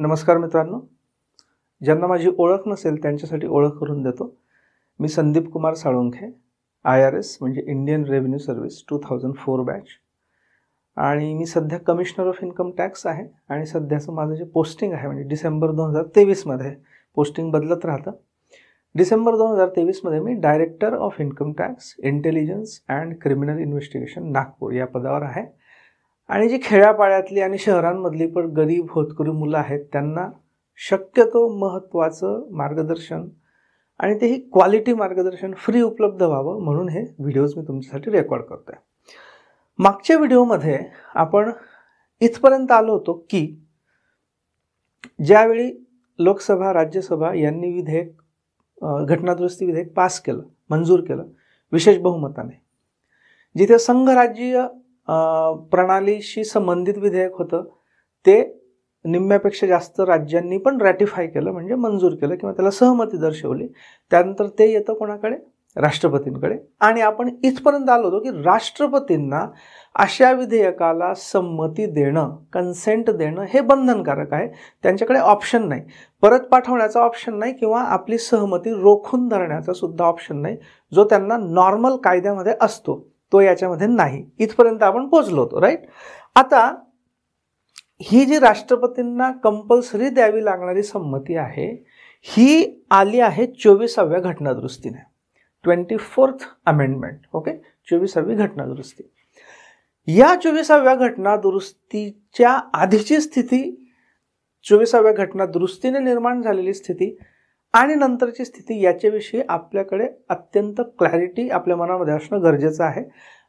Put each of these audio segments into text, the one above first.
नमस्कार मित्रांनो, ज्यांना माझी ओळख नसेल त्यांच्यासाठी ओळख करून देतो. मी संदीप कुमार साळुंखे, IRS म्हणजे इंडियन रेव्हेन्यू सर्व्हिस 2004 बॅच, आणि मी सध्या कमिशनर ऑफ इन्कम टॅक्स आहे. आणि सध्याचं माझं जे पोस्टिंग आहे म्हणजे डिसेंबर 2023मध्ये पोस्टिंग बदलत राहतं. डिसेंबर 2023मध्ये मी director of income tax intelligence and criminal investigation Nagpur या पदावर आहे. आणि जी खेड्यापाड्यातली आणि शहरांमधली पण गरीब होतकरू मुलं आहेत त्यांना शक्यतो महत्त्वाचं मार्गदर्शन आणि तेही क्वालिटी मार्गदर्शन फ्री उपलब्ध व्हावं म्हणून हे व्हिडिओज मी तुमच्यासाठी रेकॉर्ड करतो आहे. मागच्या व्हिडिओमध्ये आपण इथपर्यंत आलो होतो की ज्यावेळी लोकसभा राज्यसभा यांनी विधेयक घटनादुरुस्ती विधेयक पास केलं, मंजूर केलं विशेष बहुमताने, जिथे संघराज्यीय प्रणालीशी संबंधित विधेयक होतं ते निम्म्यापेक्षा जास्त राज्यांनी पण रॅटिफाय केलं म्हणजे मंजूर केलं किंवा त्याला सहमती दर्शवली. त्यानंतर ते येतं कोणाकडे? राष्ट्रपतींकडे. आणि आपण इथपर्यंत आलो होतो की राष्ट्रपतींना अशा विधेयकाला संमती देणं, कन्सेंट देणं हे बंधनकारक आहे. त्यांच्याकडे ऑप्शन नाही, परत पाठवण्याचा ऑप्शन नाही किंवा आपली सहमती रोखून धरण्याचा सुद्धा ऑप्शन नाही, जो त्यांना नॉर्मल कायद्यामध्ये असतो तो याच्यामध्ये नाही. इथपर्यंत आपण पोहोचलो होतो, राईट. आता ही जी राष्ट्रपतींना कंपल्सरी द्यावी लागणारी संमती आहे ही आली आहे 24व्या घटनादुरुस्तीने, 24th अमेंडमेंट. ओके, 24वी घटनादुरुस्ती. या 24व्या घटनादुरुस्तीच्या आधीची स्थिती, 24व्या घटनादुरुस्तीने निर्माण झालेली स्थिती आणि नंतरची स्थिती याच्याविषयी आपल्याकडे अत्यंत क्लॅरिटी आपल्या मनामध्ये असणं गरजेचं आहे.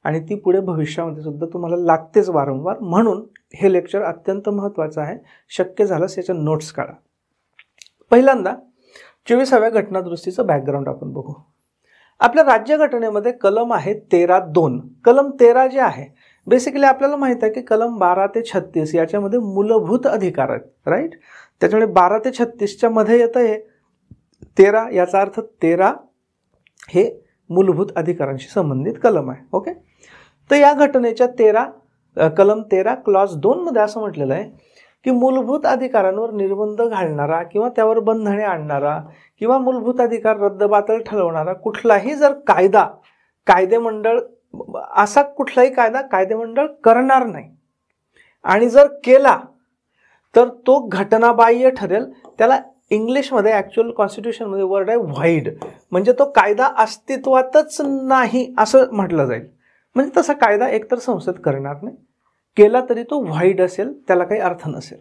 आणि ती पुढे भविष्यामध्ये सुद्धा तुम्हाला लागतेच वारंवार. म्हणून हे लेक्चर अत्यंत महत्त्वाचं आहे. शक्य झाल्यास याच्या नोट्स काढा. पहिल्यांदा 24व्या घटनादुरुस्तीचं बॅकग्राऊंड आपण बघू. आपल्या राज्यघटनेमध्ये कलम आहे 13(2). कलम 13 जे आहे बेसिकली आपल्याला माहित आहे की कलम 12 ते 36 याच्यामध्ये मूलभूत अधिकार आहेत, राईट. त्याच्यामुळे 12 ते 36च्या मध्ये येतं हे 13, याचा अर्थ 13 हे मूलभूत अधिकारांशी संबंधित कलम आहे. ओके, तर या घटनेच्या कलम 13 क्लॉज 2 मध्ये असं म्हटलेलं आहे की मूलभूत अधिकारांवर निर्बंध घालणारा किंवा त्यावर बंधने आणणारा किंवा मूलभूत अधिकार रद्दबातल ठरवणारा कुठलाही जर कायदा कायदेमंडळ, असा कुठलाही कायदा कायदेमंडळ करणार नाही, आणि जर केला तर तो घटनाबाह्य ठरेल. त्याला इंग्लिशमध्ये ॲक्च्युअल कॉन्स्टिट्यूशनमध्ये वर्ड आहे व्हाईड, म्हणजे तो कायदा अस्तित्वातच नाही असं म्हटलं जाईल. म्हणजे तसा कायदा एकतर संसद करणार नाही, केला तरी तो व्हाईड असेल, त्याला काही अर्थ नसेल.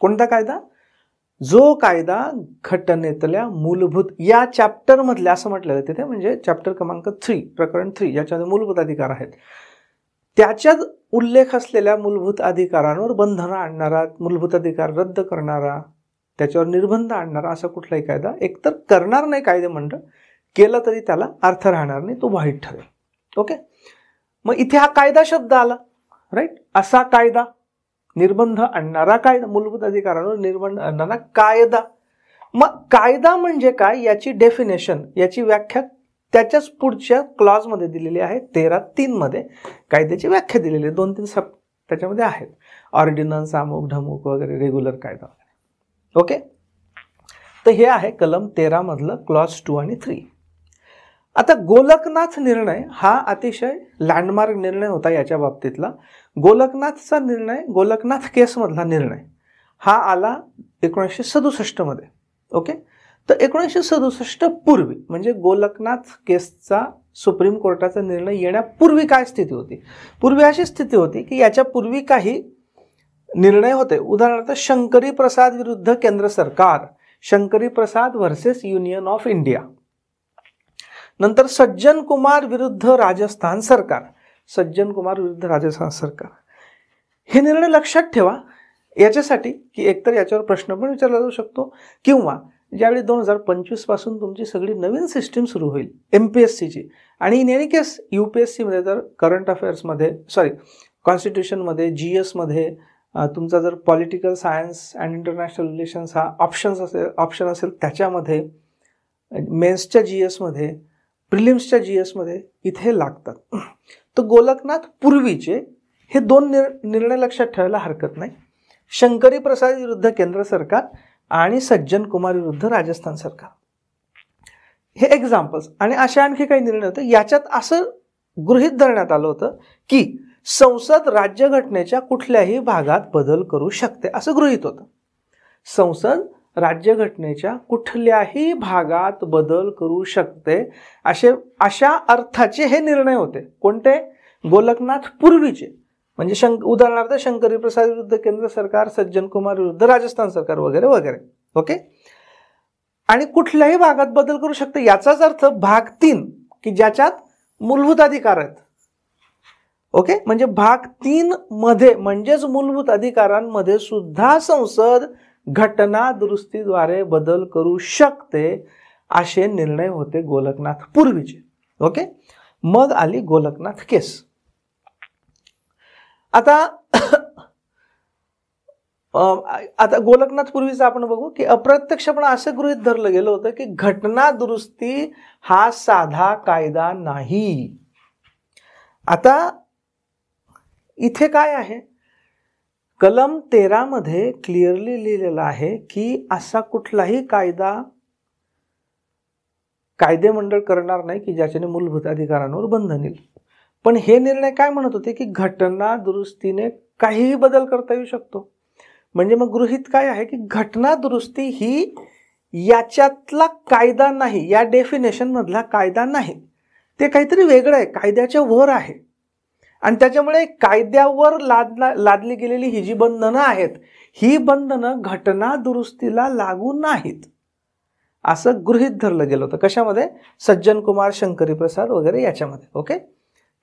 कोणता कायदा? जो कायदा घटनेतल्या मूलभूत या चॅप्टरमधल्या असं म्हटलेलं तिथे, म्हणजे चॅप्टर क्रमांक 3 प्रकरण 3 ज्याच्यामध्ये मूलभूत अधिकार आहेत त्याच्यात उल्लेख असलेल्या मूलभूत अधिकारांवर बंधनं आणणारा, मूलभूत अधिकार रद्द करणारा, त्याच्यावर निर्बंध आणणारा असा कुठलाही कायदा एकतर करणार नाही कायदेमंडळ, केलं तरी त्याला अर्थ राहणार नाही, तो वाईट ठरेल. ओके, मग इथे हा कायदा शब्द आला, राईट. असा कायदा, निर्बंध आणणारा कायदा, मूलभूत अधिकारांवर निर्बंध आणणारा कायदा. मग कायदा म्हणजे काय याची डेफिनेशन, याची व्याख्या त्याच्याच पुढच्या क्लॉजमध्ये दिलेली आहे. 13(3) मध्ये कायद्याची व्याख्या दिलेली आहे. 2-3 सब त्याच्यामध्ये आहेत. ऑर्डिनन्स, अमुक ढमुक वगैरे, रेग्युलर कायदा वगैरे. ओके, तर हे आहे कलम 13 मधलं क्लॉज 2 आणि 3. आता गोलकनाथ निर्णय हा अतिशय लँडमार्क निर्णय होता याच्या बाबतीतला. गोलकनाथचा निर्णय, गोलकनाथ केसमधला निर्णय हा आला 1967 मध्ये. ओके, तर 1967 पूर्वी म्हणजे गोलकनाथ केसचा सुप्रीम कोर्टाचा निर्णय येण्यापूर्वी काय स्थिती होती? पूर्वी अशी स्थिती होती की याच्या पूर्वी काही निर्णय होते. उदाहरणार्थ शंकरी प्रसाद विरुद्ध केंद्र सरकार, शंकरी प्रसाद वर्सेस युनियन ऑफ इंडिया. नंतर सज्जन कुमार विरुद्ध राजस्थान सरकार, सज्जन कुमार विरुद्ध राजस्थान सरकार. हे निर्णय लक्षात ठेवा याच्यासाठी की एकतर याच्यावर प्रश्न पण विचारला जाऊ शकतो किंवा ज्यावेळी 2025 पासून तुमची सगळी नवीन सिस्टीम सुरू होईल MPSCची, आणि इन एनी केस UPSCमध्ये जर करंट अफेअर्समध्ये, कॉन्स्टिट्यूशनमध्ये, GS मध्ये तुमचा जर political science and international relations हा ऑप्शन असेल त्याच्यामध्ये, मेन्सच्या GS मध्ये, प्रिलिम्सच्या GS मध्ये इथे लागतात. तर गोलकनाथ पूर्वीचे हे 2 निर्णय लक्षात ठेवायला हरकत नाही. शंकरी प्रसाद विरुद्ध केंद्र सरकार आणि सज्जन कुमार विरुद्ध राजस्थान सरकार, हे एक्झाम्पल्स. आणि अशा आणखी काही निर्णय होते. याच्यात असं गृहीत धरण्यात आलं होतं की संसद राज्यघटनेच्या कुठल्याही भागात बदल करू शकते, असं गृहीत होतं. संसद राज्यघटनेच्या कुठल्याही भागात बदल करू शकते अशा अर्थाचे हे निर्णय होते. कोणते? गोलकनाथ पूर्वीचे. म्हणजे उदाहरणार्थ शंकरी प्रसाद विरुद्ध केंद्र सरकार, सज्जन कुमार विरुद्ध राजस्थान सरकार वगैरे वगैरे. ओके. आणि कुठल्याही भागात बदल करू शकते याचाच अर्थ भाग 3 की ज्याच्यात मूलभूत अधिकार आहेत. ओके. म्हणजे भाग 3 मध्ये म्हणजेच मूलभूत अधिकारांमध्ये सुद्धा संसद घटना दुरुस्तीद्वारे बदल करू शकते असे निर्णय होते गोलकनाथ पूर्वीचे. ओके. मग आली गोलकनाथ केस. आता गोलकनाथ पूर्वीचं आपण बघू की अप्रत्यक्षपणे असे गृहीत धरलं गेलं होतं की घटना दुरुस्ती हा साधा कायदा नाही. आता इथे काय आहे? कलम 13 मध्ये क्लिअरली लिहिलेलं आहे की असा कुठलाही कायदेमंडळ करणार नाही की ज्याच्याने मूलभूत अधिकारांवर बंधन येईल. पण हे निर्णय काय म्हणत होते की घटना दुरुस्तीने काहीही बदल करता येऊ शकतो. म्हणजे मग गृहीत काय आहे की घटना दुरुस्ती ही याच्यातला कायदा नाही, या डेफिनेशन मधला कायदा नाही, ते काहीतरी वेगळं आहे, कायद्याच्या वर आहे. आणि त्याच्यामुळे कायद्यावर लादली गेलेली ही जी बंधनं आहेत, ही बंधनं घटना दुरुस्तीला लागू नाहीत असं गृहीत धरलं गेलं होतं. कशामध्ये? सज्जन कुमार, शंकरी प्रसाद वगैरे याच्यामध्ये. ओके.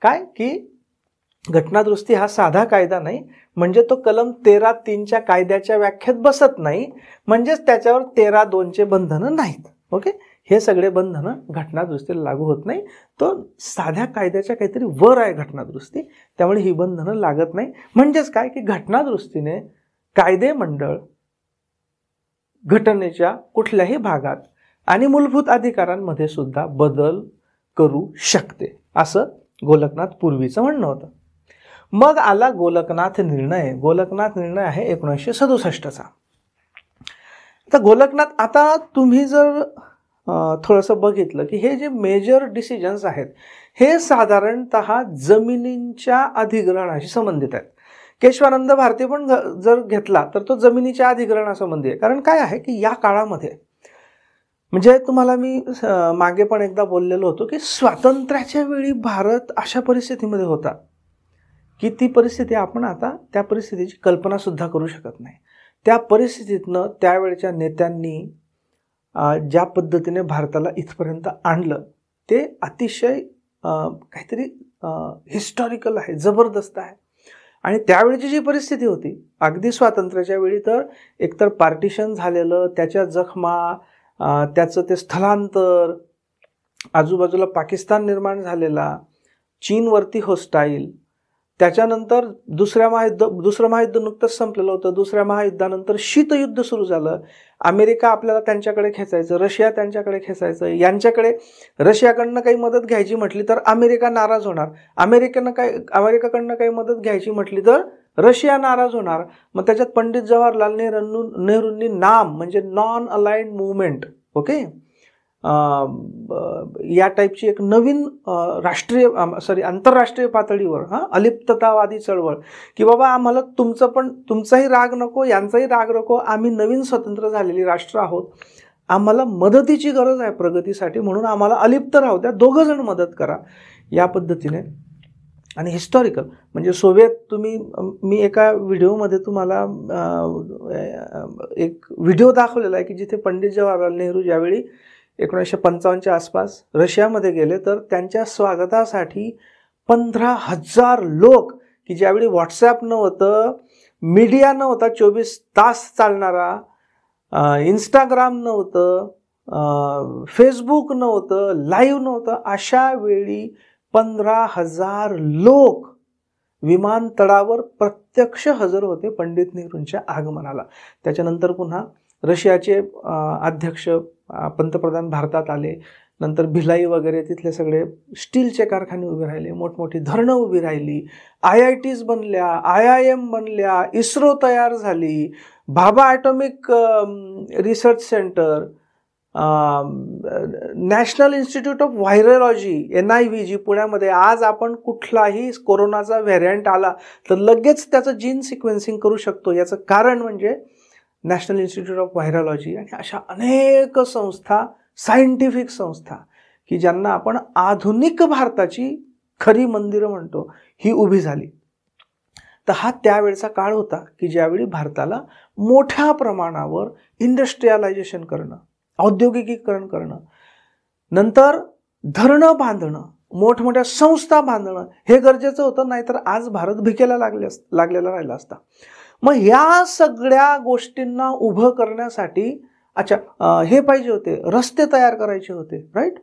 काय की घटना दुरुस्ती हा साधा कायदा नाही, म्हणजे तो कलम 13(3) कायद्याच्या व्याख्येत बसत नाही, म्हणजेच त्याच्यावर 13(2) बंधनं नाहीत. ओके. हे सगळे बंधनं घटना दुरुस्तीला लागू होत नाही. तो साध्या कायद्याच्या काहीतरी वर आहे घटना दुरुस्ती, त्यामुळे ही बंधनं लागत नाही. म्हणजेच काय की घटना दुरुस्तीने कायदेमंडळ घटनेच्या कुठल्याही भागात आणि मूलभूत अधिकारांमध्ये सुद्धा बदल करू शकते असं गोलकनाथ पूर्वीचं म्हणणं होतं. मग आला गोलकनाथ निर्णय. गोलकनाथ निर्णय आहे 1967चा. आता गोलकनाथ, आता तुम्ही जर थोडंसं बघितलं की हे जे मेजर डिसिजन्स आहेत हे साधारणतः जमिनींच्या अधिग्रहणाशी संबंधित आहेत. केशवानंद भारती पण जर घेतला तर तो जमिनीच्या अधिग्रहणासंबंधी आहे. कारण काय आहे की या काळामध्ये, म्हणजे तुम्हाला मी मागे पण एकदा बोललेलो होतो की स्वातंत्र्याच्या वेळी भारत अशा परिस्थितीमध्ये होता की ती परिस्थिती आपण आता त्या परिस्थितीची कल्पना सुद्धा करू शकत नाही. त्या परिस्थितीतनं त्यावेळच्या नेत्यांनी ज्या पद्धतीने भारताला इथपर्यंत आणलं ते अतिशय काहीतरी हिस्टॉरिकल आहे, जबरदस्त आहे. आणि त्यावेळची जी परिस्थिती होती अगदी स्वातंत्र्याच्या वेळी, तर एकतर पार्टिशन झालेलं, त्याच्या जखमा, त्याचं ते स्थलांतर, आजूबाजूला पाकिस्तान निर्माण झालेला, चीनवरती होस्टाईल, त्याच्यानंतर दुसरं महायुद्ध नुकतंच संपलेलं होतं. दुसऱ्या महायुद्धानंतर शीतयुद्ध सुरू झालं. अमेरिका आपल्याला त्यांच्याकडे खेचायचं, रशिया त्यांच्याकडे खेचायचं. यांच्याकडे रशियाकडनं काही मदत घ्यायची म्हटली तर अमेरिका नाराज होणार, अमेरिकेकडनं काही मदत घ्यायची म्हटली तर रशिया नाराज होणार. मग त्याच्यात पंडित जवाहरलाल नेहरूंनी नाम म्हणजे नॉन अलाइन्ड मूव्हमेंट, ओके, या टाईपची एक नवीन आंतरराष्ट्रीय पातळीवर अलिप्ततावादी चळवळ की बाबा आम्हाला तुमचाही राग नको, यांचाही राग नको, आम्ही नवीन स्वतंत्र झालेली राष्ट्र आहोत, आम्हाला मदतीची गरज आहे प्रगतीसाठी, म्हणून आम्हाला अलिप्त राहू द्या, दोघं जण मदत करा, या पद्धतीने. आणि हिस्टॉरिकल म्हणजे सोव्हिएत, मी एका व्हिडिओमध्ये तुम्हाला एक व्हिडिओ दाखवलेला आहे की जिथे पंडित जवाहरलाल नेहरू ज्यावेळी 1955च्या आसपास रशियामध्ये गेले तर त्यांच्या स्वागतासाठी 15,000 लोक, की ज्यावेळी व्हॉट्सॲप नव्हतं, मीडिया नव्हता 24 तास चालणारा, इंस्टाग्राम नव्हतं, फेसबुक नव्हतं, लाईव्ह नव्हतं, अशा वेळी 15,000 लोक विमानतळावर प्रत्यक्ष हजर होते पंडित नेहरूंच्या आगमनाला. त्याच्यानंतर पुन्हा रशियाचे अध्यक्ष पंतप्रधान भारतात आले, नंतर भिलाई वगैरे तिथले सगळे स्टीलचे कारखाने उभे राहिले, मोठमोठी धरणं उभी राहिली, IITs बनल्या, IIM बनल्या, इस्रो तयार झाली, Bhabha atomic research centre, national institute of virology NIV जी पुण्यामध्ये, आज आपण कुठलाही कोरोनाचा व्हेरियंट आला तर लगेच त्याचं जीन सिक्वेन्सिंग करू शकतो. याचं कारण म्हणजे नॅशनल इन्स्टिट्यूट ऑफ व्हायरॉलॉजी आणि अशा अनेक संस्था, सायंटिफिक संस्था की ज्यांना आपण आधुनिक भारताची खरी मंदिरं म्हणतो, ही उभी झाली. तर हा त्यावेळचा काळ होता की ज्यावेळी भारताला मोठ्या प्रमाणावर इंडस्ट्रियलायझेशन करणं, औद्योगिकीकरण करणं, नंतर धरणं बांधणं, मोठमोठ्या संस्था बांधणं हे गरजेचं होतं, नाहीतर आज भारत भिकेला लागलेला राहिला असता. मग या सगळ्या गोष्टींना उभं करण्यासाठी हे पाहिजे होते, रस्ते तयार करायचे होते, राईट.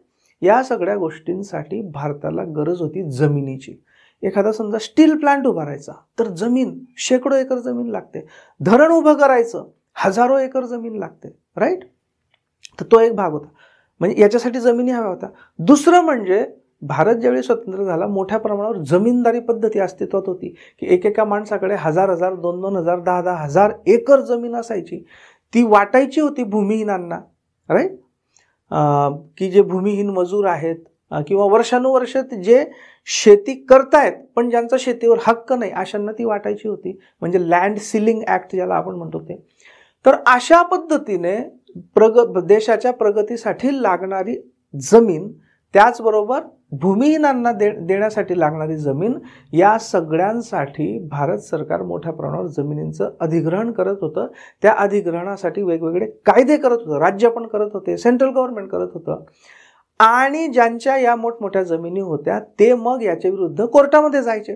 या सगळ्या गोष्टींसाठी भारताला गरज होती जमिनीची. एखादा समजा स्टील प्लांट उभारायचा तर जमीन, शेकडो एकर जमीन लागते. धरण उभं करायचं हजारो एकर जमीन लागते, राईट. तर तो एक भाग होता, म्हणजे याच्यासाठी जमिनी हव्या होत्या. दुसरं म्हणजे भारत ज्यावेळी स्वतंत्र झाला, मोठ्या प्रमाणावर जमीनदारी पद्धती अस्तित्वात होती की एकेका माणसाकडे 1000-1000, 2,000, 10,000 एकर जमीन असायची. ती वाटायची होती भूमिहीनांना, राईट. की जे भूमिहीन मजूर आहेत किंवा वर्षानुवर्ष जे शेती करतायत पण ज्यांचा शेतीवर हक्क नाही, अशांना ती वाटायची होती, म्हणजे लँड सीलिंग ॲक्ट ज्याला आपण म्हणतो ते. तर अशा पद्धतीने देशाच्या प्रगतीसाठी लागणारी जमीन, त्याचबरोबर भूमिहीनांना देण्यासाठी लागणारी जमीन, या सगळ्यांसाठी भारत सरकार मोठ्या प्रमाणावर जमिनींचं अधिग्रहण करत होतं. त्या अधिग्रहणासाठी वेगवेगळे कायदे करत होतं, राज्य पण करत होते, सेंट्रल गव्हर्नमेंट करत होतं. आणि ज्यांच्या या मोठमोठ्या जमिनी होत्या ते मग याच्या विरुद्ध कोर्टामध्ये जायचे.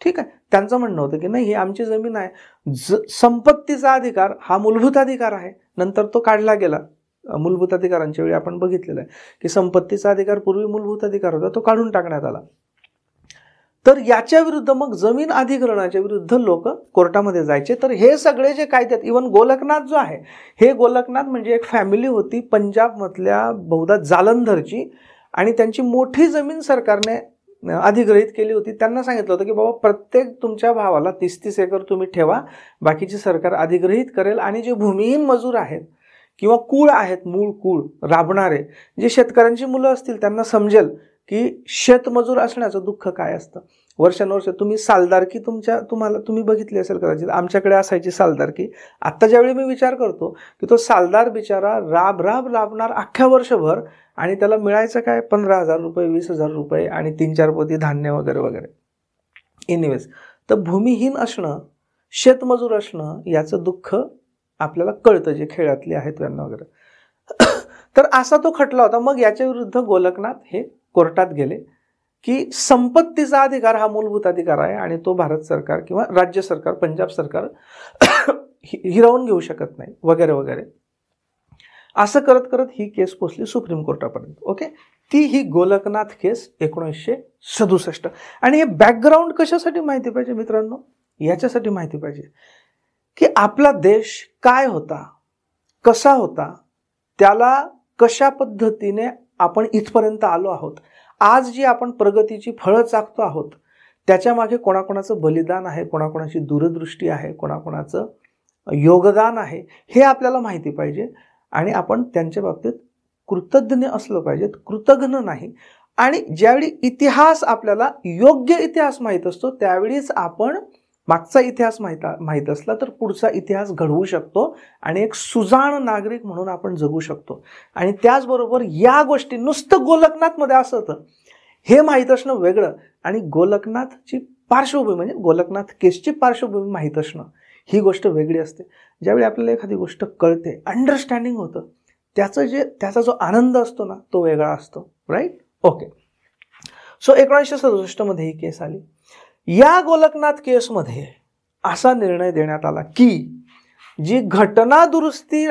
ठीक आहे, त्यांचं म्हणणं होतं की नाही, ही आमची जमीन आहे, संपत्तीचा अधिकार हा मूलभूत अधिकार आहे. नंतर तो काढला गेला. मूलभूत अधिकारांच्या वेळी आपण बघितलेलं आहे की संपत्तीचा अधिकार पूर्वी मूलभूत अधिकार होता, तो काढून टाकण्यात आला. तर याच्या विरुद्ध मग जमीन अधिग्रहणाच्या विरुद्ध लोक कोर्टामध्ये जायचे. तर हे सगळे जे कायदे आहेत, इवन गोलकनाथ जो आहे, हे गोलकनाथ म्हणजे एक फॅमिली होती पंजाबमधल्या बहुधा जालंधरची, आणि त्यांची मोठी जमीन सरकारने अधिग्रहित केली होती. त्यांना सांगितलं होतं की बाबा प्रत्येक तुमच्या भावाला 30-30 एकर तुम्ही ठेवा, बाकीची सरकार अधिग्रहित करेल. आणि जे भूमिहीन मजूर आहेत किंवा कुळ आहेत, मूळ कुळ राबणारे जे शेतकऱ्यांची मुलं असतील, त्यांना समजेल की शेतमजूर असण्याचं दुःख काय असतं. वर्षानुवर्ष तुम्ही सालदारकी तुम्ही बघितली असेल कदाचित, आमच्याकडे असायची सालदारकी. आत्ता ज्यावेळी मी विचार करतो की तो सालदार बिचारा राबणार अख्ख्या वर्षभर, आणि त्याला मिळायचं काय 15,000 रुपये, 20,000 रुपये आणि 3-4 पोती धान्य वगैरे वगैरे. एनिवेज, तर भूमिहीन असणं, शेतमजूर असणं याचं दुःख आपल्याला कळतं जे खेळातले आहेत त्यांना वगैरे. तर असा तो खटला होता. मग याच्या विरुद्ध गोलकनाथ हे कोर्टात गेले की संपत्तीचा अधिकार हा मूलभूत अधिकार आहे आणि तो भारत सरकार किंवा राज्य सरकार, पंजाब सरकार हिरावून घेऊ शकत नाही वगैरे वगैरे. असं करत करत ही केस पोचली सुप्रीम कोर्टापर्यंत. ओके, ती ही गोलकनाथ केस 1967. आणि हे बॅकग्राऊंड कशासाठी माहिती पाहिजे मित्रांनो? याच्यासाठी माहिती पाहिजे की आपला देश काय होता, कसा होता, त्याला कशा पद्धतीने आपण इथपर्यंत आलो आहोत. आज जी आपण प्रगतीची फळं चाखतो आहोत, त्याच्यामागे कोणाकोणाचं बलिदान आहे, कोणाकोणाची दूरदृष्टी आहे, कोणाकोणाचं योगदान आहे, हे आपल्याला माहिती पाहिजे. आणि आपण त्यांच्या बाबतीत कृतज्ञ असलं पाहिजे, कृतज्ञ नाही. आणि ज्यावेळी इतिहास आपल्याला योग्य इतिहास माहीत असतो, त्यावेळीच आपण मागचा इतिहास माहीत असला तर पुढचा इतिहास घडवू शकतो आणि एक सुजाण नागरिक म्हणून आपण जगू शकतो. आणि त्याचबरोबर या गोष्टी नुसतं गोलकनाथमध्ये असं होतं हे माहीत असणं वेगळं, आणि गोलकनाथची पार्श्वभूमी म्हणजे गोलकनाथ केसची पार्श्वभूमी माहीत असणं ही गोष्ट वेगळी असते. ज्यावेळी आपल्याला एखादी गोष्ट कळते, अंडरस्टँडिंग होतं, त्याचा जो आनंद असतो ना, तो वेगळा असतो, राईट. ओके, सो 1967 मध्ये ही केस आली. या गोलकनाथ केसमध्ये असा निर्णय देण्यात आला की जी घटना दुरुस्ती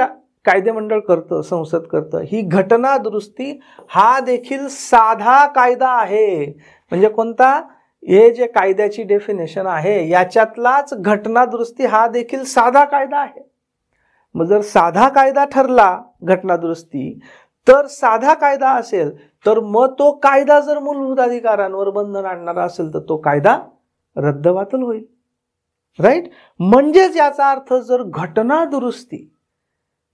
कायदेमंडळ करतं, संसद करतं, ही घटना दुरुस्ती हा देखील साधा कायदा आहे. म्हणजे कोणता? हे जे कायद्याची डेफिनेशन आहे याच्यातलाच घटना दुरुस्ती हा देखील साधा कायदा आहे. मग जर साधा कायदा ठरला घटना दुरुस्ती, तर साधा कायदा असेल तर मग तो कायदा जर मूलभूत अधिकारांवर बंधन आणणारा असेल तर तो कायदा रद्दबातल होईल. राईट. म्हणजेच याचा अर्थ जर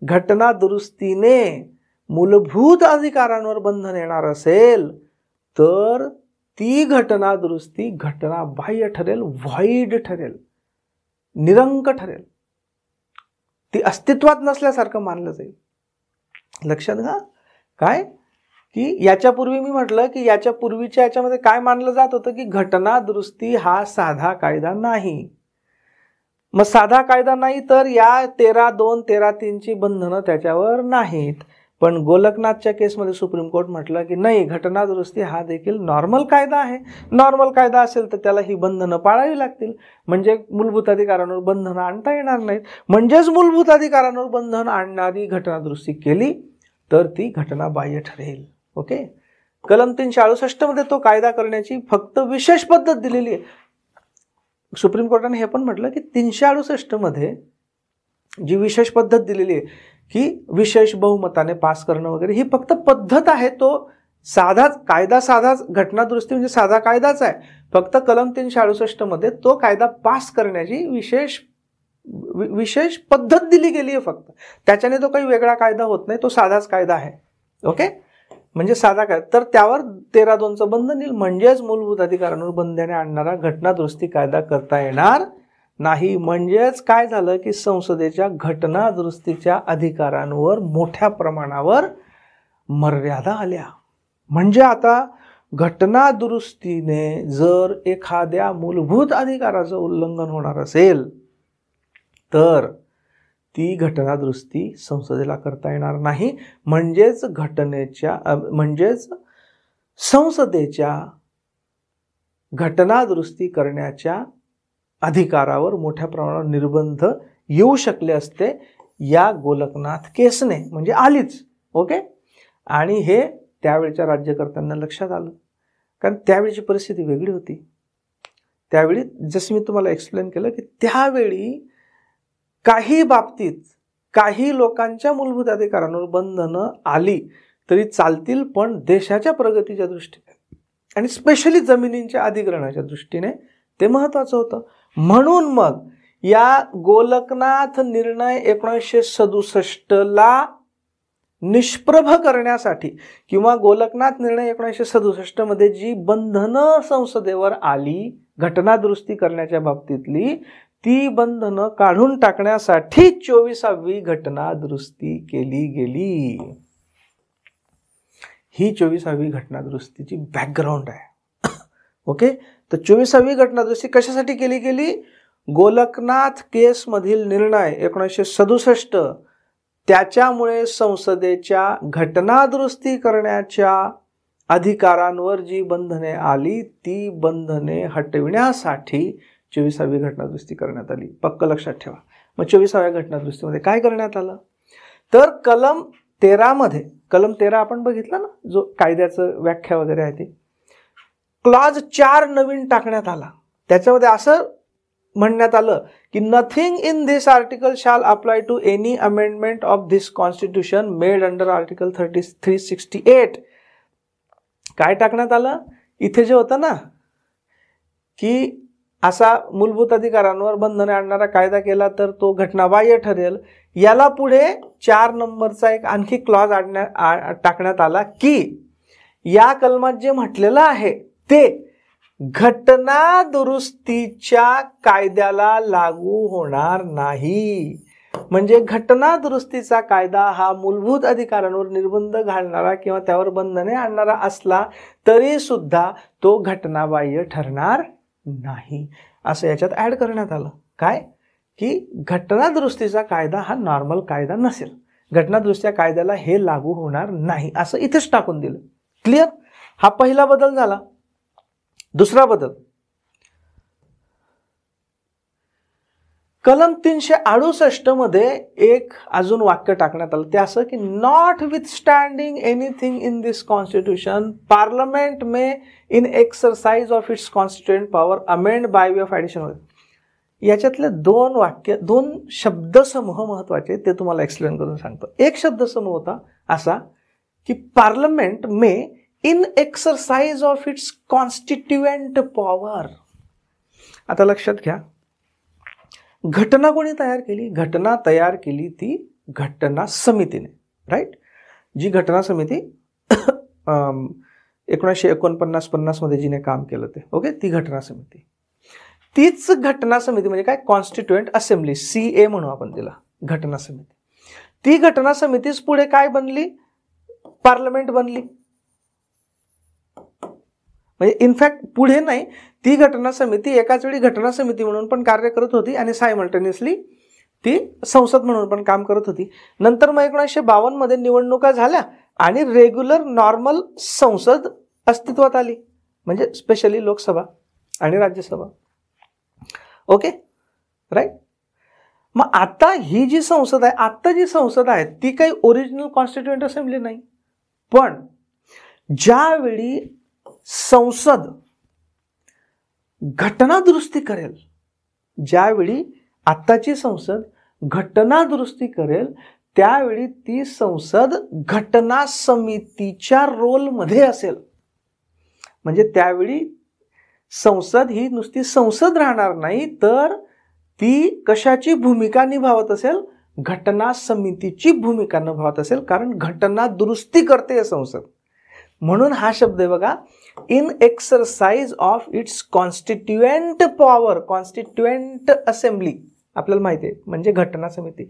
घटना दुरुस्तीने मूलभूत अधिकारांवर बंधन येणार असेल तर ती घटना दुरुस्ती घटनाबाह्य ठरेल, व्हॉइड ठरेल, निरंक ठरेल, ती अस्तित्वात नसल्यासारखं मानलं जाईल. लक्षात घ्या. काय की याच्यापूर्वी मी म्हटलं की याच्या पूर्वीच्या याच्यामध्ये काय मानलं जात होतं की घटना दुरुस्ती हा साधा कायदा नाही. मग साधा कायदा नाही तर या 13(2), 13(3) बंधनं त्याच्यावर नाहीत. पण गोलकनाथच्या केसमध्ये सुप्रीम कोर्ट म्हटलं की नाही, घटना दुरुस्ती हा देखील नॉर्मल कायदा आहे. नॉर्मल कायदा असेल तर त्याला ही बंधनं पाळावी लागतील. म्हणजे मूलभूत अधिकारांवर बंधनं आणता येणार नाहीत. म्हणजेच मूलभूत अधिकारांवर बंधन आणणारी घटना दुरुस्ती केली तर ती घटनाबाह्य ठरेल. ओके. कलम 368 मध्ये तो कायदा करण्याची फक्त विशेष पद्धत दिलेली आहे. सुप्रीम कोर्टाने हे पण म्हटलं की 368 मध्ये जी विशेष पद्धत दिलेली आहे की विशेष बहुमताने पास करणं वगैरे, ही फक्त पद्धत आहे. तो साधाच कायदा, साधाच घटना दुरुस्ती म्हणजे साधा कायदाच आहे. फक्त कलम 368 मध्ये तो कायदा पास करण्याची विशेष पद्धत दिली गेली आहे फक्त. त्याच्याने तो काही वेगळा कायदा होत नाही, तो साधाच कायदा आहे. ओके. म्हणजे साधा कायदा, तर त्यावर 13(2) बंधन येईल. म्हणजेच मूलभूत अधिकारांवर बंधने आणणारा घटना दुरुस्ती कायदा करता येणार नाही. म्हणजेच काय झालं की संसदेच्या घटना दुरुस्तीच्या अधिकारांवर मोठ्या प्रमाणावर मर्यादा आल्या. म्हणजे आता घटना दुरुस्तीने जर एखाद्या मूलभूत अधिकाराचं उल्लंघन होणार असेल तर ती घटना दुरुस्ती संसदेला करता येणार नाही. म्हणजेच संसदेच्या घटना दुरुस्ती करण्याच्या अधिकारावर मोठ्या प्रमाणावर निर्बंध येऊ शकले असते या गोलकनाथ केसने, म्हणजे आलीच. ओके. आणि हे त्यावेळच्या राज्यकर्त्यांना लक्षात आलं, कारण त्यावेळीची परिस्थिती वेगळी होती. त्यावेळी जसं मी तुम्हाला एक्सप्लेन केलं की त्यावेळी काही बाबतीत काही लोकांच्या मूलभूत अधिकारांवर बंधनं आली तरी चालतील, पण देशाच्या प्रगतीच्या दृष्टीने आणि स्पेशली जमिनींच्या अधिग्रहणाच्या दृष्टीने ते महत्त्वाचं होतं. म्हणून मग या गोलकनाथ निर्णय 1967 निष्प्रभ करण्यासाठी किंवा गोलकनाथ निर्णय 1967 मध्ये जी बंधनं संसदेवर आली घटना दुरुस्ती करण्याच्या बाबतीतली, ती बंधनं काढून टाकण्यासाठी 24वी घटना दुरुस्ती केली गेली. ही 24वी घटना दुरुस्तीची बॅकग्राऊंड आहे. ओके. तर 24वी घटना दुरुस्ती कशासाठी केली गेली? गोलकनाथ केस मधील निर्णय 1967 त्याच्यामुळे संसदेच्या घटना दुरुस्ती करण्याच्या अधिकारांवर जी बंधने आली ती बंधने हटविण्यासाठी 24वी घटना दुरुस्ती करण्यात आली. पक्क लक्षात ठेवा. मग 24व्या घटना दुरुस्तीमध्ये काय करण्यात आलं तर कलम 13 मध्ये, कलम 13 आपण बघितला ना, जो कायद्याचं व्याख्या वगैरे आहे, ते क्लॉज 4 नवीन टाकण्यात आला. त्याच्यामध्ये असं म्हणण्यात आलं की nothing in this article shall apply to any amendment of this constitution made under article 368. काय टाकण्यात आलं इथे जे होतं ना की असा मूलभूत अधिकारांवर बंधने आणणारा कायदा केला तर तो घटनाबाह्य ठरेल. याला पुढे 4 नंबरचा एक आणखी क्लॉज टाकण्यात आला की या कलमात जे म्हटलेलं आहे ते घटना दुरुस्तीच्या कायद्याला लागू होणार नाही. म्हणजे घटना दुरुस्तीचा कायदा हा मूलभूत अधिकारांवर निर्बंध घालणारा किंवा त्यावर बंधने आणणारा असला तरी सुद्धा तो घटनाबाह्य ठरणार नाही, असं याच्यात ऍड करण्यात आलं. काय की घटना दुरुस्तीचा कायदा हा नॉर्मल कायदा नसेल, घटना दुरुस्तीच्या कायद्याला हे लागू होणार नाही, असं इथेच टाकून दिलं. क्लिअर? हा पहिला बदल झाला. दुसरा बदल, कलम 368 मध्ये एक अजून वाक्य टाकण्यात आलं. ते असं की notwithstanding anything in this constitution parliament may in exercise of its constituent power amend by way of addition. याच्यातले 2 शब्दसमूह महत्वाचे, ते तुम्हाला एक्सप्लेन करून सांगतो. एक शब्दसमूह होता असा की parliament may in exercise of its constituent power. आता लक्षात घ्या, घटना कोणी तयार केली? घटना तयार केली ती घटना समितीने, राईट. जी घटना समिती 1949-50 मध्ये जिने काम केलं ते, ओके, ती घटना समिती. तीच घटना समिती म्हणजे काय? कॉन्स्टिट्युएंट असेंब्ली, CA म्हणू आपण तिला, घटना समिती. ती घटना समितीच पुढे काय बनली? पार्लमेंट बनली. म्हणजे इनफॅक्ट पुढे नाही, ती घटना समिती एकाच वेळी घटना समिती म्हणून पण कार्य करत होती आणि सायमल्टेनियसली ती संसद म्हणून पण काम करत होती. नंतर मग 1952 मध्ये निवडणुका झाल्या आणि रेग्युलर नॉर्मल संसद अस्तित्वात आली, म्हणजे स्पेशली लोकसभा आणि राज्यसभा. Okay, right. मग आता ही जी संसद आहे, आता जी संसद आहे ती काही ओरिजिनल कॉन्स्टिट्युएंट असेंब्ली नाही, पण ज्यावेळी संसद घटना दुरुस्ती करेल, ज्यावेळी आत्ताची संसद घटना दुरुस्ती करेल, त्यावेळी ती संसद घटना समितीच्या रोलमध्ये असेल. म्हणजे त्यावेळी संसद ही नुसती संसद राहणार नाही, तर ती कशाची भूमिका निभावत असेल? घटना समितीची भूमिका निभावत असेल, कारण घटना दुरुस्ती करते संसद. म्हणून हा शब्द आहे बघा, in exercise of its constituent power. Constituent assembly आपल्याला माहिती आहे म्हणजे घटना समिती.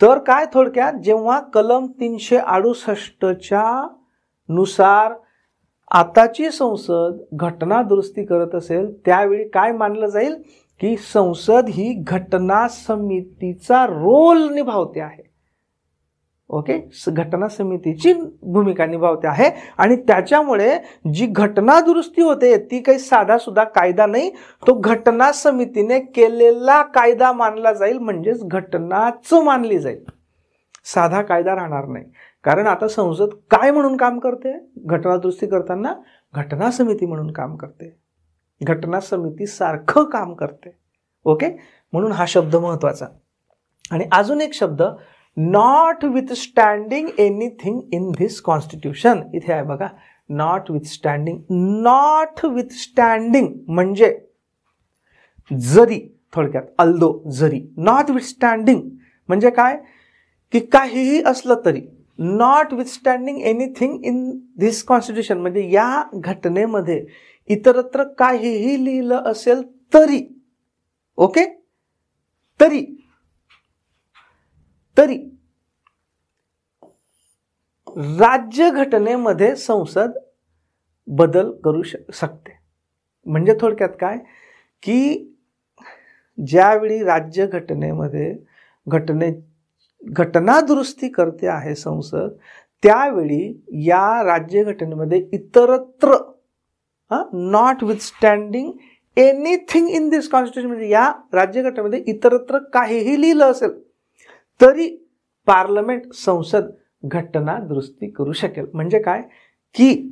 तर काय थोडक्यात, जेव्हा कलम 368च्या नुसार आताची संसद घटना दुरुस्ती करत असेल, त्यावेळी काय मानलं जाईल? की संसद ही घटना समितीचा रोल निभावते आहे. ओके, घटना समितीची भूमिका निभावते आहे आणि त्याच्यामुळे जी घटना दुरुस्ती होते ती काही साधा सुद्धा कायदा नाही, तो घटना समितीने केलेला कायदा मानला जाईल, म्हणजेच घटनाच मानली जाईल, साधा कायदा राहणार नाही. कारण आता संसद काय म्हणून काम करते? घटना दुरुस्ती करताना घटना समिती म्हणून काम करते, घटना समिती सारखं काम करते. ओके, म्हणून हा शब्द महत्वाचा. आणि अजून एक शब्द, notwithstanding anything in this constitution. इथे आहे बघा, नॉट विथस्टँडिंग. नॉट विथस्टँडिंग म्हणजे जरी, थोडक्यात अल्दो, जरी. नॉट विथस्टँडिंग म्हणजे काय? की काहीही असलं तरी. Notwithstanding anything in this constitution म्हणजे या घटनेमध्ये इतरत्र काहीही लिहिलं असेल तरी, ओके, तरी राज्यघटनेमध्ये संसद बदल करू शकते. म्हणजे थोडक्यात काय, की ज्यावेळी राज्यघटनेमध्ये घटना दुरुस्ती करते आहे संसद, त्यावेळी या राज्यघटनेमध्ये इतरत्र, notwithstanding anything in this constitution म्हणजे या राज्यघटनेमध्ये इतरत्र काहीही लिहिलं असेल तरी पार्लमेंट, संसद घटना दुरुस्ती करू शकेल. म्हणजे काय, की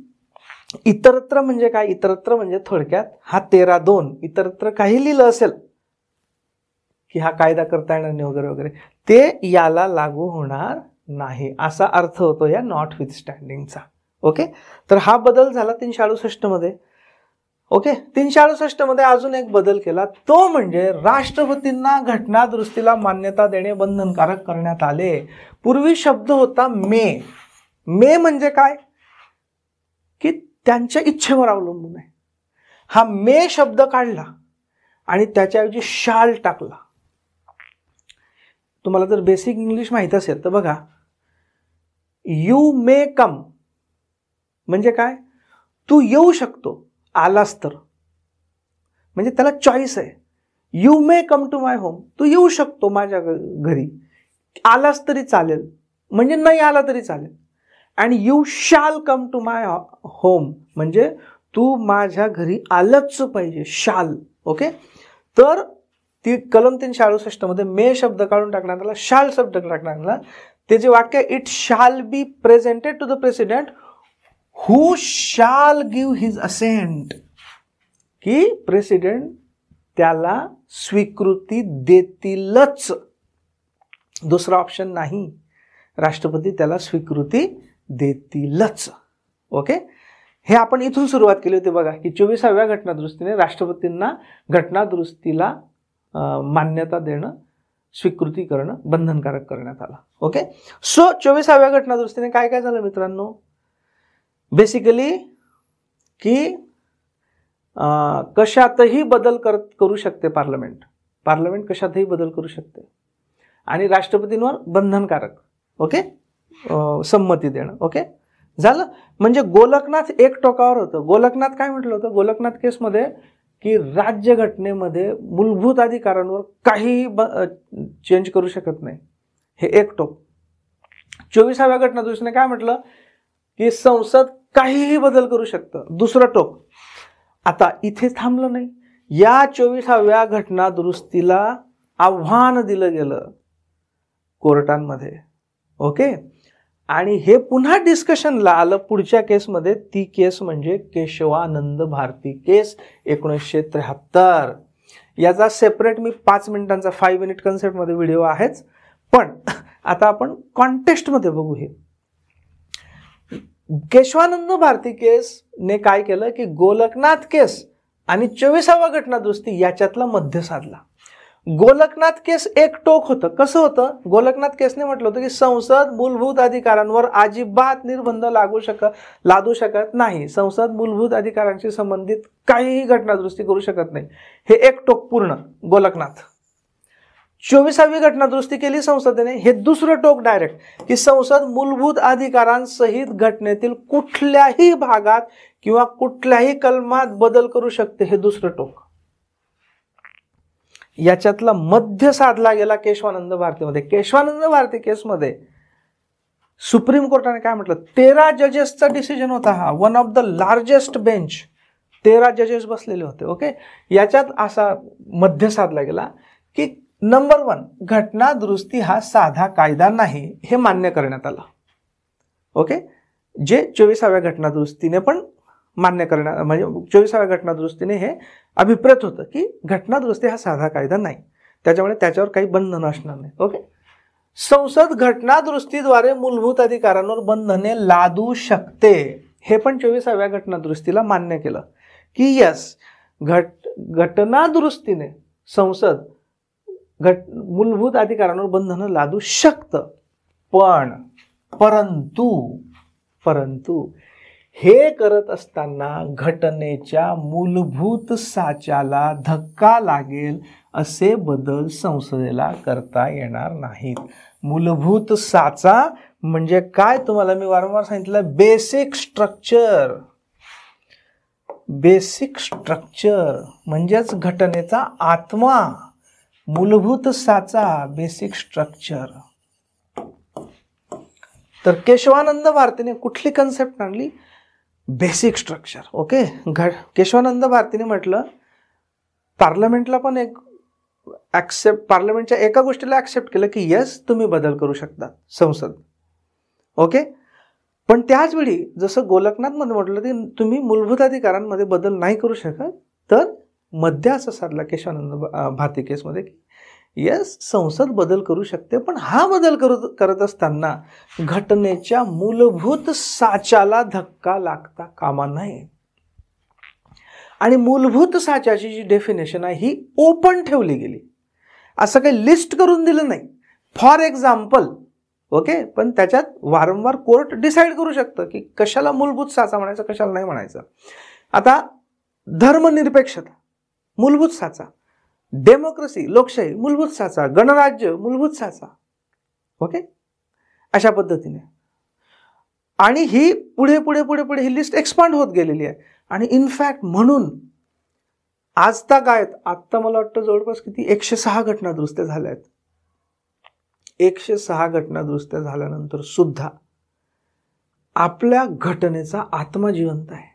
इतरत्र म्हणजे काय? इतरत्र म्हणजे थोडक्यात हा 13(2) इतरत्र काही लिहिलं असेल की हा कायदा करता येणार नाही वगैरे वगैरे, ते याला लागू होणार नाही, असा अर्थ होतो या नॉट विथस्टँडिंगचा. ओके, तर हा बदल झाला 368 मध्ये. ओके, 368 मध्ये अजून एक बदल केला, तो म्हणजे राष्ट्रपतींना घटना दुरुस्तीला मान्यता देणे बंधनकारक करण्यात आले. पूर्वी शब्द होता मे. मे म्हणजे काय? की त्यांच्या इच्छेवर अवलंबून आहे. हा मे शब्द काढला आणि त्याच्याऐवजी शाल टाकला. तुम्हाला जर बेसिक इंग्लिश माहित असेल तर बघा, यू मे कम म्हणजे काय? तू येऊ शकतो, आलास तर, म्हणजे त्याला चॉईस आहे. You may come to my home, तू येऊ शकतो माझ्या घरी, आलास तरी चालेल, म्हणजे नाही आला तरी चालेल. आणि you shall come to my home म्हणजे तू माझ्या घरी आलंच पाहिजे, शाल. ओके, तर ती कलम 368 मध्ये मे शब्द काढून टाकण्यात आला, शाल शब्द टाकण्यात आला. ते जे वाक्य, it shall be presented to the president who shall give his assent, की प्रेसिडेंट त्याला स्वीकृती देतीलच, दुसरा ऑप्शन नाही. राष्ट्रपती त्याला स्वीकृती देतीलच. ओके, हे आपण इथून सुरुवात केली होती बघा, की 24व्या घटनादुरुस्तीने राष्ट्रपतींना घटनादुरुस्तीला मान्यता देणं, स्वीकृती करणं बंधनकारक करण्यात आलं. ओके, सो 24व्या घटनादुरुस्तीने काय काय झालं मित्रांनो, बेसिकली की कशातही बदल करू शकते पार्लमेंट कशातही बदल करू शकते आणि राष्ट्रपतींवर बंधनकारक. ओके, संमती देणं. ओके, झालं. म्हणजे गोलकनाथ एक टोकावर होतं. गोलकनाथ काय म्हटलं होतं गोलकनाथ केसमध्ये, की राज्यघटनेमध्ये मूलभूत अधिकारांवर काहीही चेंज करू शकत नाही, हे एक टोक. 24व्या घटनादुरुस्तीने काय म्हटलं, की संसद काहीही बदल करू शकतं, दुसरं टोक. आता इथे थांबलं नाही, या 24व्या घटनादुरुस्तीला आव्हान दिलं गेलं कोर्टांमध्ये. ओके, आणि हे पुन्हा डिस्कशनला आलं पुढच्या केसमध्ये. ती केस म्हणजे केशवानंद भारती केस 1973. याचा सेपरेट मी 5 मिनिटांचा 5 मिनिट कन्सेप्टमध्ये व्हिडिओ आहेच, पण आता आपण कॉन्टेक्स्टमध्ये बघू. हे केशवानंद भारती केसने काय केलं, की गोलकनाथ केस आणि 24व्या घटनादुरुस्ती याच्यातला मध्य साधला. गोलकनाथ केस एक टोक होतं. कसं होतं, गोलकनाथ केसने म्हटलं होतं की संसद मूलभूत अधिकारांवर अजिबात निर्बंध लादू शकत नाही, संसद मूलभूत अधिकारांशी संबंधित काहीही घटनादुरुस्ती करू शकत नाही. हे एक टोक पूर्ण गोलकनाथ. 24वी घटनादुरुस्ती केली संसदेने, हे दुसरं टोक डायरेक्ट, की संसद मूलभूत अधिकारांसहित घटनेतील कुठल्याही भागात किंवा कुठल्याही कलमात बदल करू शकते, हे दुसरं टोक. याच्यातला मध्य साधला गेला केशवानंद भारतीमध्ये. केशवानंद भारती केसमध्ये सुप्रीम कोर्टाने काय म्हटलं, 13 जजेसचा डिसिजन होता हा, one of the largest bench, 13 जजेस बसलेले होते. ओके, याच्यात असा मध्य साधला गेला की नंबर 1, घटना दुरुस्ती हा साधा कायदा नाही, हे मान्य करण्यात आलं. ओके, जे 24व्या घटना दुरुस्तीने पण मान्य करण्यात, म्हणजे 24व्या घटना दुरुस्तीने हे अभिप्रेत होतं की घटना दुरुस्ती हा साधा कायदा नाही, त्याच्यामुळे त्याच्यावर काही बंधन असणार नाही. ओके, संसद घटना दुरुस्तीद्वारे मूलभूत अधिकारांवर बंधने लादू शकते, हे पण 24व्या घटना दुरुस्तीला मान्य केलं की यस, घटना दुरुस्तीने संसद मूलभूत अधिकारांवर बंधनं लादू शकतं. परंतु हे करत असताना घटनेच्या मूलभूत साच्याला धक्का लागेल असे बदल संसदेला करता येणार नाहीत. मूलभूत साचा म्हणजे काय, तुम्हाला मी वारंवार सांगितलं, बेसिक स्ट्रक्चर म्हणजेच घटनेचा आत्मा. मूलभूत साचा, बेसिक स्ट्रक्चर. तर केशवानंद भारतीने कुठली कन्सेप्ट आणली, बेसिक स्ट्रक्चर. ओके, केशवानंद भारतीने म्हटलं पार्लमेंटला पण पार्लमेंटच्या एका गोष्टीला ऍक्सेप्ट केलं की यस, तुम्ही बदल करू शकता संसद. ओके, पण त्याचवेळी जसं गोलकनाथमध्ये म्हटलं की तुम्ही मूलभूत अधिकारांमध्ये बदल नाही करू शकत, तर मध्य असं साधला केशवानंद भारती केसमध्ये की यस, संसद बदल करू शकते, पण हा बदल करत असताना घटनेच्या मूलभूत साच्याला धक्का लागता कामा नये. आणि मूलभूत साच्याची जी डेफिनेशन आहे ही ओपन ठेवली गेली, असं काही लिस्ट करून दिलं नाही. फॉर एक्झाम्पल, ओके, पण त्याच्यात वारंवार कोर्ट डिसाईड करू शकतं की कशाला मूलभूत साचा म्हणायचं, कशाला नाही म्हणायचं. आता धर्मनिरपेक्षता मूलभूत साचा, डेमोक्रेसी लोकशाही मूलभूत साचा, गणराज्य मूलभूत साचा. ओके, अशा पद्धतीने. आणि ही पुढे ही लिस्ट एक्सपांड होत गेलेली आहे. आणि इनफॅक्ट म्हणून आत्ता मला वाटतं जवळपास किती 106 घटना दुरुस्त्या झाल्या आहेत. 106 घटना दुरुस्त्या झाल्यानंतर सुद्धा आपल्या घटनेचा आत्मा जिवंत आहे.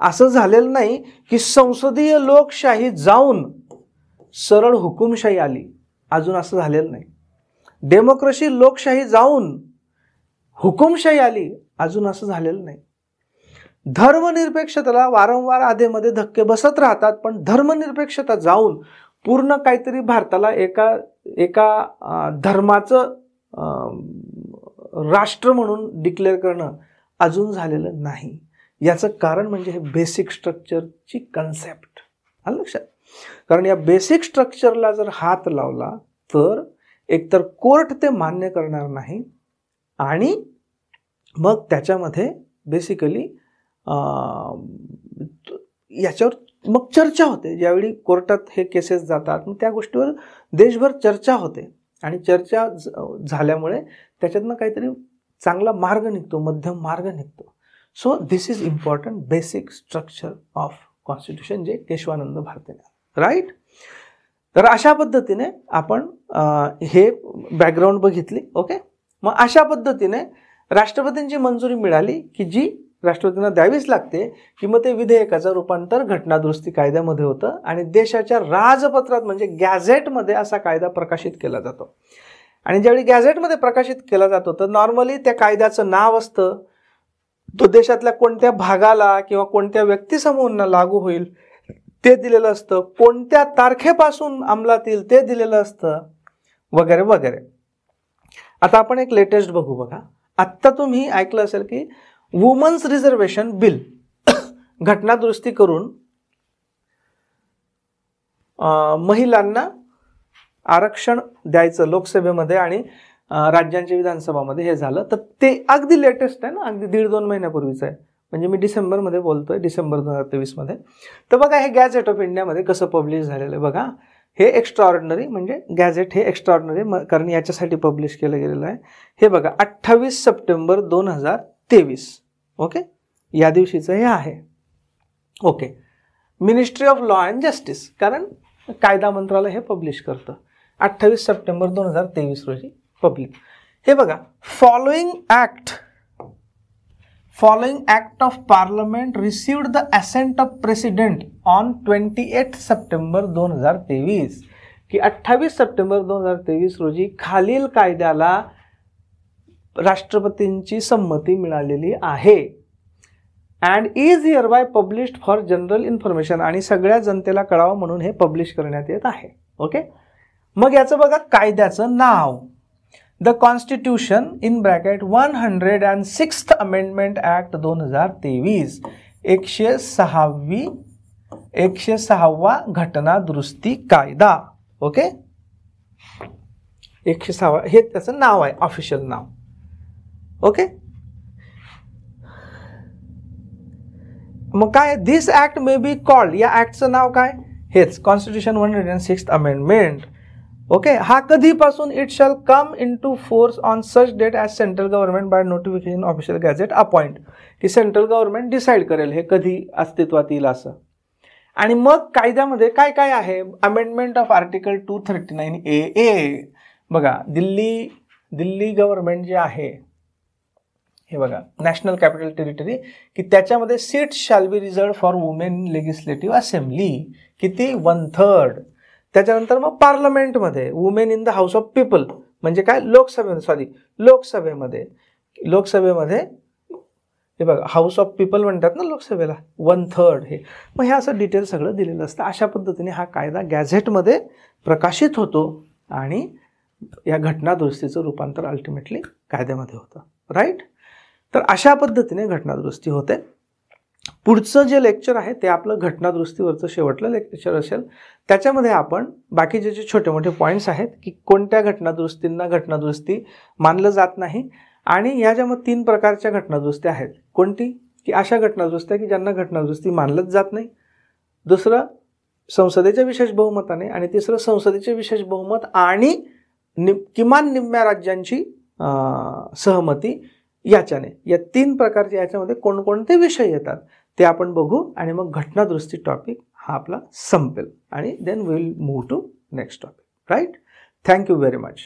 असं झालेलं नाही की संसदीय लोकशाही जाऊन सरळ हुकुमशाही आली, अजून असं झालेलं नाही. डेमोक्रेसी लोकशाही जाऊन हुकुमशाही आली, अजून असं झालेलं नाही. धर्मनिरपेक्षतेला वारंवार आधेमध्ये धक्के बसत राहतात, पण धर्मनिरपेक्षता जाऊन पूर्ण काहीतरी भारताला एका धर्माचं राष्ट्र म्हणून डिक्लेअर करणं अजून झालेलं नाही. याचं कारण म्हणजे हे बेसिक स्ट्रक्चरची कन्सेप्ट. आलं लक्षात? कारण या बेसिक स्ट्रक्चरला जर हात लावला तर एकतर कोर्ट ते मान्य करणार नाही आणि मग त्याच्यामध्ये बेसिकली याच्यावर मग चर्चा होते. ज्यावेळी कोर्टात हे केसेस जातात मग त्या गोष्टीवर देशभर चर्चा होते आणि चर्चा झाल्यामुळे त्याच्यातनं काहीतरी चांगला मार्ग निघतो, मध्यम मार्ग निघतो. So this is important basic structure of constitution जे केशवानंद भारतीने, राईट. तर अशा पद्धतीने आपण हे बॅकग्राऊंड बघितली. ओके. मग अशा पद्धतीने राष्ट्रपतींची मंजुरी मिळाली की जी राष्ट्रपतींना द्यावीच लागते की मग ते विधेयकाचं रूपांतर घटनादुरुस्ती कायद्यामध्ये होतं आणि देशाच्या राजपत्रात म्हणजे गॅझेटमध्ये असा कायदा प्रकाशित केला जातो. आणि ज्यावेळी गॅझेटमध्ये प्रकाशित केला जातो तर नॉर्मली त्या कायद्याचं नाव असतं, तो देशातल्या कोणत्या भागाला किंवा कोणत्या व्यक्तिसमूहांना लागू होईल ते दिलेलं असतं, कोणत्या तारखेपासून अंमलात येईल ते दिलेलं असतं, वगैरे वगैरे. आता आपण एक लेटेस्ट बघू. बघा, आत्ता तुम्ही ऐकलं असेल की वुमन्स रिझर्वेशन बिल घटनादुरुस्ती करून महिलांना आरक्षण द्यायचं लोकसभेमध्ये आणि राज्यांच्या विधानसभामध्ये हे झालं. तर ते अगदी लेटेस्ट आहे ना, अगदी 1.5-2 महिन्यापूर्वीचं आहे. म्हणजे मी डिसेंबरमध्ये बोलतोय, डिसेंबर 2023 तर बघा हे गॅझेट ऑफ इंडियामध्ये कसं पब्लिश झालेलं आहे. बघा, हे एक्स्ट्राऑर्डिनरी म्हणजे गॅझेट हे एक्स्ट्राऑर्डिनरी कारण याच्यासाठी पब्लिश केलं गेलेलं आहे. हे बघा 28 सप्टेंबर 2023. ओके, या दिवशीचं हे आहे. Okay. Ministry of law and justice, कारण कायदा मंत्रालय हे पब्लिश करतं. 28 सप्टेंबर 2023 रोजी पब्लिक. हे बघा, following act of parliament received the assent of president on 28 September 2023 की 28 सप्टेंबर 2023 रोजी खालील कायद्याला राष्ट्रपतींची संमती मिळालेली आहे. And is hereby published for general information आणि सगळ्या जनतेला कळावं म्हणून हे पब्लिश करण्यात येत आहे. ओके. मग याचं बघा कायद्याचं नाव, the constitution in bracket 106th amendment act 2023 106वा घटना दुरुस्ती कायदा. ओके, 106वा हे त्याचं नाव आहे, ऑफिशियल नाव. ओके. मग काय, दिस ॲक्ट मे बी कॉल्ड, या ॲक्टचं नाव काय, हेच कॉन्स्टिट्यूशन 106th अमेंडमेंट. ओके. हा कधीपासून, it shall come into force on such date as central government by notification official gazette appoint, की सेंट्रल गव्हर्नमेंट डिसाईड करेल हे कधी अस्तित्वात येईल असं. आणि मग कायद्यामध्ये काय काय आहे, अमेंडमेंट ऑफ आर्टिकल 239AA. बघा, दिल्ली गव्हर्नमेंट जे आहे हे बघा, नॅशनल कॅपिटल टेरिटरी, की त्याच्यामध्ये seats shall be reserved for women in legislative assembly, किती 1/3. त्याच्यानंतर मग पार्लमेंटमध्ये women in the House of People म्हणजे काय, लोकसभेमध्ये हे बघा हाऊस ऑफ पीपल म्हणतात ना लोकसभेला, 1/3 हे. मग हे असं डिटेल सगळं दिलेलं असतं. अशा पद्धतीने हा कायदा गॅझेटमध्ये प्रकाशित होतो आणि या घटना दुरुस्तीचं रूपांतर अल्टिमेटली कायद्यामध्ये होतं, राईट. तर अशा पद्धतीने घटना दुरुस्ती होते. पुढचं जे लेक्चर आहे ते आपलं घटना दुरुस्तीवरचं शेवटलं लेक्चर असेल. त्याच्यामध्ये आपण बाकीचे जे छोटे मोठे पॉईंट्स आहेत की कोणत्या घटना दुरुस्ती मानलं जात नाही आणि ह्या ज्या मग 3 प्रकारच्या घटना दुरुस्त्या आहेत. कोणती, की अशा घटना दुरुस्त्या की ज्यांना घटना दुरुस्ती मानलंच जात नाही. दुसरं संसदेच्या विशेष बहुमताने आणि तिसरं संसदेचे विशेष बहुमत आणि किमान निम्म्या राज्यांची सहमती याच्याने. या 3 प्रकारच्या याच्यामध्ये कोणकोणते विषय येतात ते आपण बघू आणि मग घटना दुरुस्ती टॉपिक हा आपला संपेल आणि then we will move to next topic, right. Thank you very much.